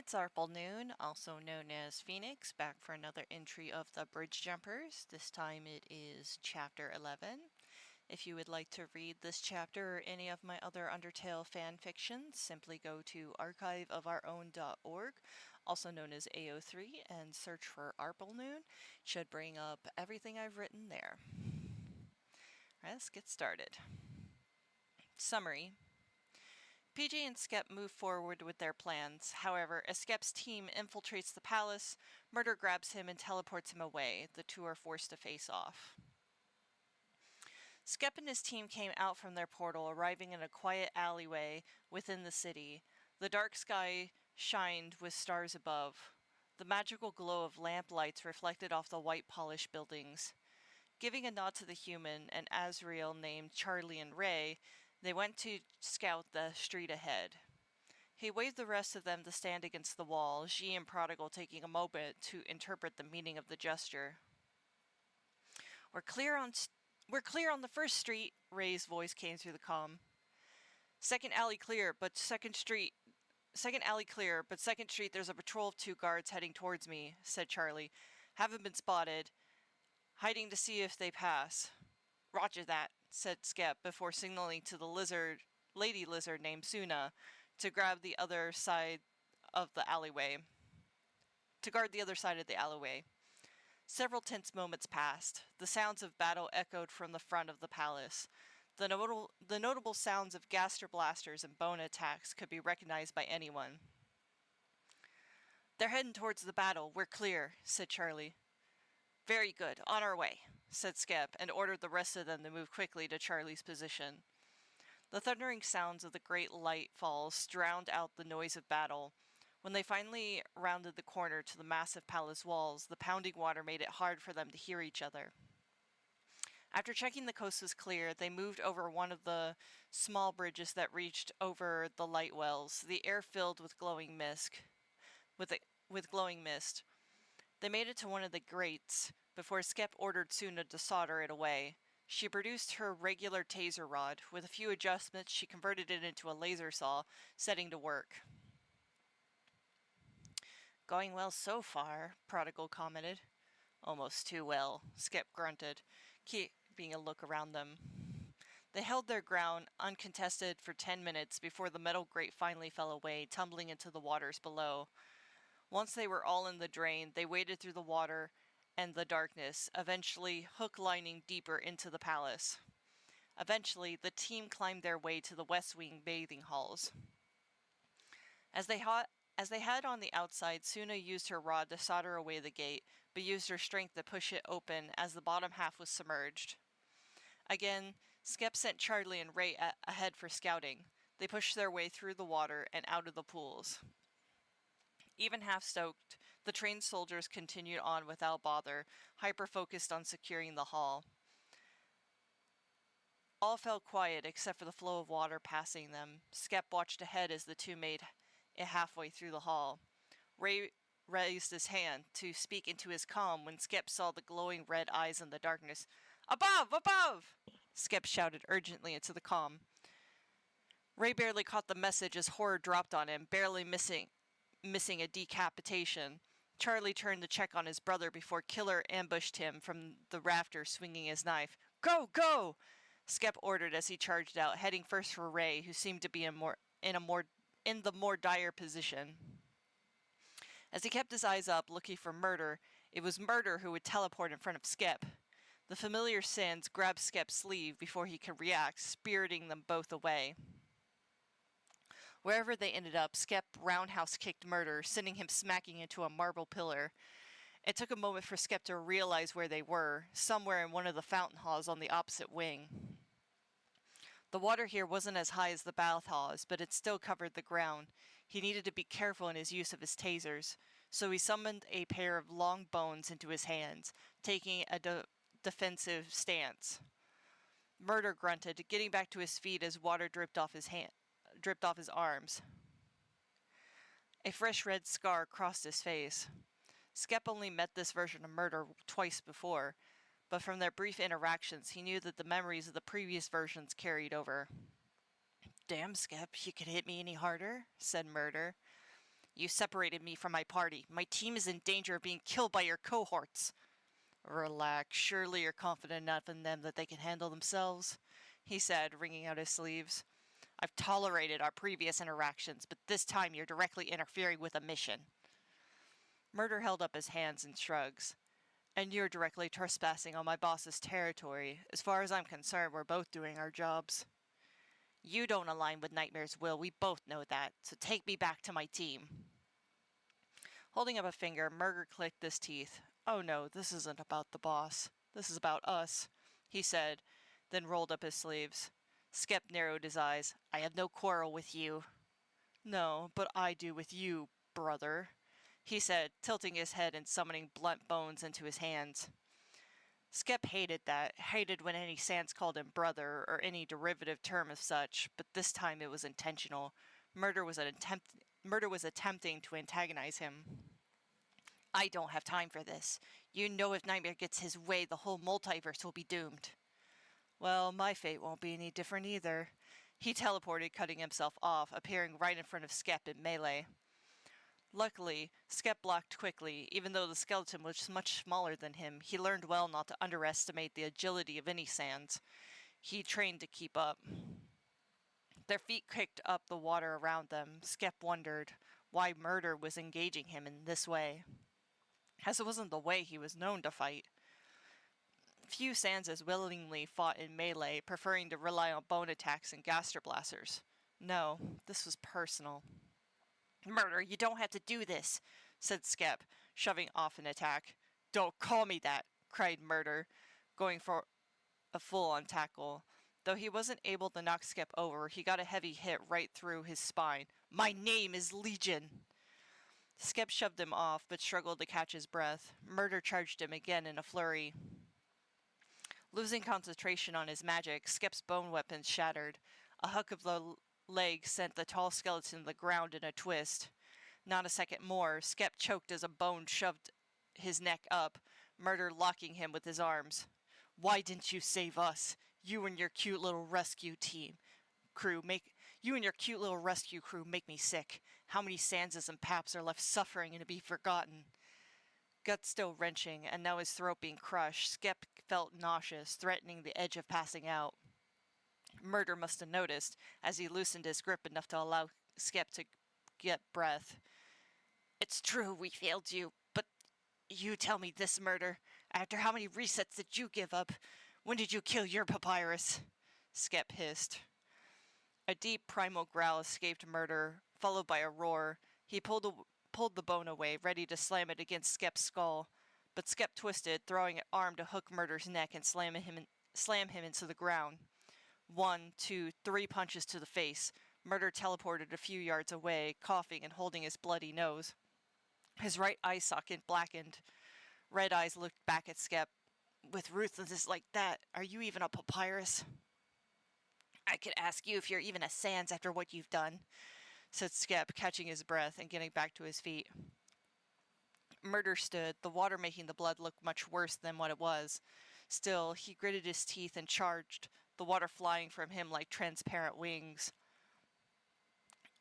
It's arplenoon, also known as Phoenix, back for another entry of the Bridge Jumpers. This time it is Chapter 11. If you would like to read this chapter or any of my other Undertale fanfictions, simply go to archiveofourown.org, also known as AO3, and search for arplenoon. It should bring up everything I've written there. Let's get started. Summary. PJ and Skep move forward with their plans. However, as Skep's team infiltrates the palace, Murder grabs him and teleports him away. The two are forced to face off. Skep and his team came out from their portal, arriving in a quiet alleyway within the city. The dark sky shined with stars above. The magical glow of lamp lights reflected off the white polished buildings. Giving a nod to the human and Azrael named Charlie and Ray, they went to scout the street ahead. He waved the rest of them to stand against the wall, Xi and Prodigal taking a moment to interpret the meaning of the gesture. We're clear on the first street, Ray's voice came through the comm. Second alley clear, but second street there's a patrol of 2 guards heading towards me, said Charlie. Haven't been spotted. Hiding to see if they pass. Roger that, said Skep before signaling to the lady lizard named Suna to grab the other side of the alleyway. Several tense moments passed. The sounds of battle echoed from the front of the palace. The notable sounds of gaster blasters and bone attacks could be recognized by anyone. They're heading towards the battle. We're clear, said Charlie. Very good. On our way, said Skep, and ordered the rest of them to move quickly to Charlie's position. The thundering sounds of the great light falls drowned out the noise of battle. When they finally rounded the corner to the massive palace walls, the pounding water made it hard for them to hear each other. After checking the coast was clear, they moved over one of the small bridges that reached over the light wells, the air filled with glowing mist. They made it to one of the grates before Skep ordered Suna to solder it away. She produced her regular taser rod. With a few adjustments, she converted it into a laser saw, setting to work. Going well so far, Prodigal commented. Almost too well, Skep grunted, keeping a look around them. They held their ground, uncontested, for 10 minutes before the metal grate finally fell away, tumbling into the waters below. Once they were all in the drain, they waded through the water and the darkness, eventually hook-lining deeper into the palace. Eventually, the team climbed their way to the West Wing bathing halls. As they had on the outside, Suna used her rod to solder away the gate, but used her strength to push it open as the bottom half was submerged. Again, Skep sent Charlie and Ray ahead for scouting. They pushed their way through the water and out of the pools. Even half-stoked, the trained soldiers continued on without bother, hyper-focused on securing the hall. All fell quiet except for the flow of water passing them. Skep watched ahead as the two made it halfway through the hall. Ray raised his hand to speak into his comm when Skep saw the glowing red eyes in the darkness. Above! Above! Skep shouted urgently into the comm. Ray barely caught the message as horror dropped on him, barely missing a decapitation. Charlie turned to check on his brother before Killer ambushed him from the rafter, swinging his knife. Go! Go! Skep ordered as he charged out, heading first for Ray, who seemed to be in the more dire position. As he kept his eyes up, looking for Murder, it was Murder who would teleport in front of Skep. The familiar Sins grabbed Skep's sleeve before he could react, spiriting them both away. Wherever they ended up, Skep roundhouse kicked Murder, sending him smacking into a marble pillar. It took a moment for Skep to realize where they were, somewhere in one of the fountain halls on the opposite wing. The water here wasn't as high as the bath halls, but it still covered the ground. He needed to be careful in his use of his tasers, so he summoned a pair of long bones into his hands, taking a defensive stance. Murder grunted, getting back to his feet as water dripped off his arms. A fresh red scar crossed his face. Skep only met this version of Murder twice before, but from their brief interactions, he knew that the memories of the previous versions carried over. Damn, Skep, you could hit me any harder, said Murder. You separated me from my party. My team is in danger of being killed by your cohorts. Relax. Surely you're confident enough in them that they can handle themselves, he said, wringing out his sleeves. I've tolerated our previous interactions, but this time you're directly interfering with a mission. Murder held up his hands in shrugs. And you're directly trespassing on my boss's territory. As far as I'm concerned, we're both doing our jobs. You don't align with Nightmare's will, we both know that, so take me back to my team. Holding up a finger, Murder clicked his teeth. Oh no, this isn't about the boss. This is about us, he said, then rolled up his sleeves. Skep narrowed his eyes. I have no quarrel with you. No, but I do with you, brother, he said, tilting his head and summoning blunt bones into his hands. Skep hated that, hated when any Sans called him brother or any derivative term of such, but this time it was intentional. Murder was attempting to antagonize him. I don't have time for this. You know if Nightmare gets his way, the whole multiverse will be doomed. Well, my fate won't be any different either. He teleported, cutting himself off, appearing right in front of Skep in melee. Luckily, Skep blocked quickly. Even though the skeleton was much smaller than him, he learned well not to underestimate the agility of any Sans. He trained to keep up. Their feet kicked up the water around them. Skep wondered why Murder was engaging him in this way, as it wasn't the way he was known to fight. Few Sanses willingly fought in melee, preferring to rely on bone attacks and gastroblasters. No, this was personal. Murder, you don't have to do this, said Skep, shoving off an attack. Don't call me that, cried Murder, going for a full-on tackle. Though he wasn't able to knock Skep over, he got a heavy hit right through his spine. My name is Legion! Skep shoved him off, but struggled to catch his breath. Murder charged him again in a flurry. Losing concentration on his magic, Skep's bone weapons shattered. A hook of the leg sent the tall skeleton to the ground in a twist. Not a second more, Skep choked as a bone shoved his neck up, Murder locking him with his arms. Why didn't you save us? You and your cute little rescue crew make me sick. How many Sanses and Paps are left suffering and to be forgotten? Gut still wrenching, and now his throat being crushed, Skep felt nauseous, threatening the edge of passing out. Murder must have noticed, as he loosened his grip enough to allow Skep to get breath. It's true we failed you, but you tell me this, Murder. After how many resets did you give up? When did you kill your papyrus? Skep hissed. A deep primal growl escaped Murder, followed by a roar. He pulled the bone away, ready to slam it against Skep's skull, but Skep twisted, throwing an arm to hook Murder's neck and slam him into the ground. 1, 2, 3 punches to the face. Murder teleported a few yards away, coughing and holding his bloody nose. His right eye socket blackened. Red Eyes looked back at Skep. With ruthlessness like that, are you even a papyrus? I could ask you if you're even a Sans after what you've done, said Skep, catching his breath and getting back to his feet. Murder stood, the water making the blood look much worse than what it was. Still, he gritted his teeth and charged, the water flying from him like transparent wings.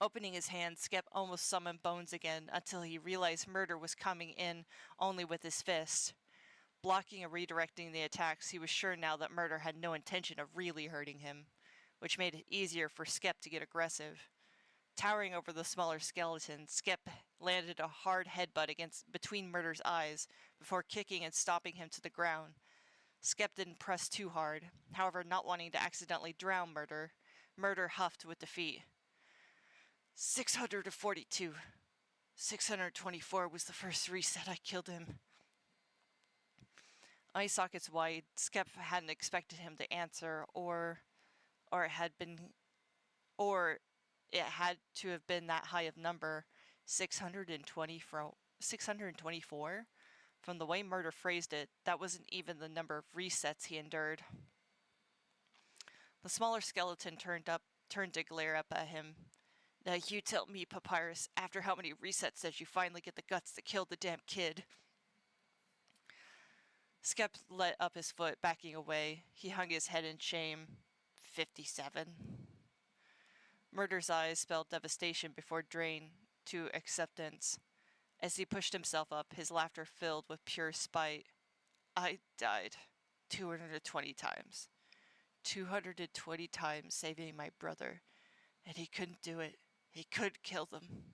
Opening his hand, Skep almost summoned Bones again until he realized Murder was coming in only with his fist. Blocking and redirecting the attacks, he was sure now that Murder had no intention of really hurting him, which made it easier for Skep to get aggressive. Towering over the smaller skeleton, Skep landed a hard headbutt between Murder's eyes before kicking and stomping him to the ground. Skep didn't press too hard, however, not wanting to accidentally drown Murder. Murder huffed with defeat. 642. 624 was the first reset I killed him. Eye sockets wide, Skep hadn't expected him to answer, or it had to have been that high of number. 624? From the way Murder phrased it, that wasn't even the number of resets he endured. The smaller skeleton turned to glare up at him. Now you tell me, Papyrus, after how many resets did you finally get the guts to kill the damn kid? Skep let up his foot, backing away. He hung his head in shame. 57. Murder's eyes spelled devastation before to acceptance. As he pushed himself up, his laughter filled with pure spite. I died 220 times. 220 times saving my brother, and he couldn't do it. He could kill them.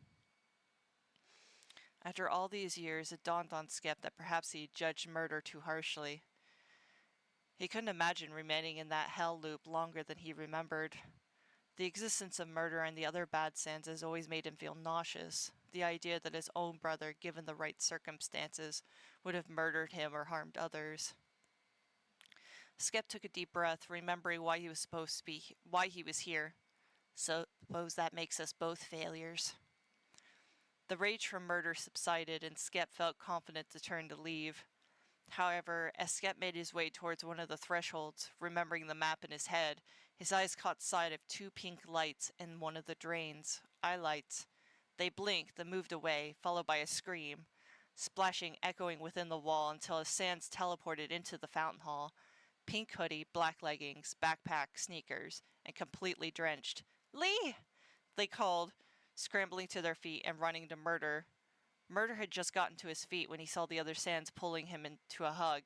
After all these years, it dawned on Skep that perhaps he judged murder too harshly. He couldn't imagine remaining in that hell loop longer than he remembered. The existence of murder and the other bad sands has always made him feel nauseous. The idea that his own brother, given the right circumstances, would have murdered him or harmed others. Skep took a deep breath, remembering why he was here. Suppose that makes us both failures. The rage from murder subsided, and Skep felt confident to turn to leave. However, as Skep made his way towards one of the thresholds, remembering the map in his head, his eyes caught sight of two pink lights in one of the drains. Eye lights. They blinked, then moved away, followed by a scream, splashing echoing within the wall until his sands teleported into the fountain hall. Pink hoodie, black leggings, backpack, sneakers, and completely drenched. "Lee!" they called, scrambling to their feet and running to Murder. Murder had just gotten to his feet when he saw the other sands pulling him into a hug.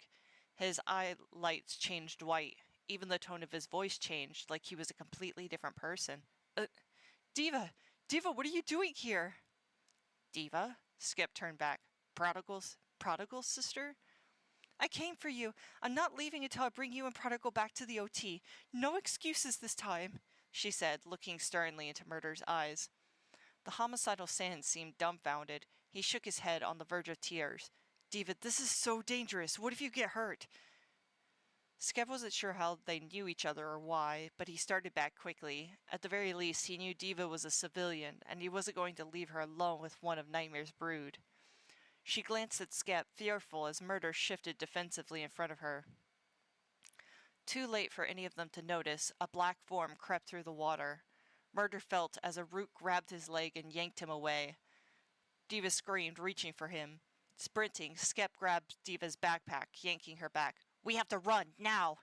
His eye lights changed white. Even the tone of his voice changed, like he was a completely different person. Diva! Diva, what are you doing here?" "Diva?" Skep turned back. Prodigal's sister?" "I came for you. I'm not leaving until I bring you and Prodigal back to the OT. No excuses this time," she said, looking sternly into Murder's eyes. The homicidal sand seemed dumbfounded. He shook his head on the verge of tears. "Diva, this is so dangerous. What if you get hurt?" Skep wasn't sure how they knew each other or why, but he started back quickly. At the very least, he knew Diva was a civilian, and he wasn't going to leave her alone with one of Nightmare's brood. She glanced at Skep, fearful, as Murder shifted defensively in front of her. Too late for any of them to notice, a black form crept through the water. Murder felt as a root grabbed his leg and yanked him away. Diva screamed, reaching for him. Sprinting, Skep grabbed Diva's backpack, yanking her back. "We have to run, now!"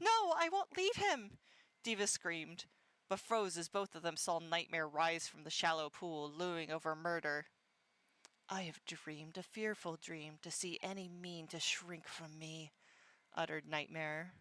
"No, I won't leave him!" Diva screamed, but froze as both of them saw Nightmare rise from the shallow pool, looming over Murder. "I have dreamed a fearful dream to see any mean to shrink from me," uttered Nightmare.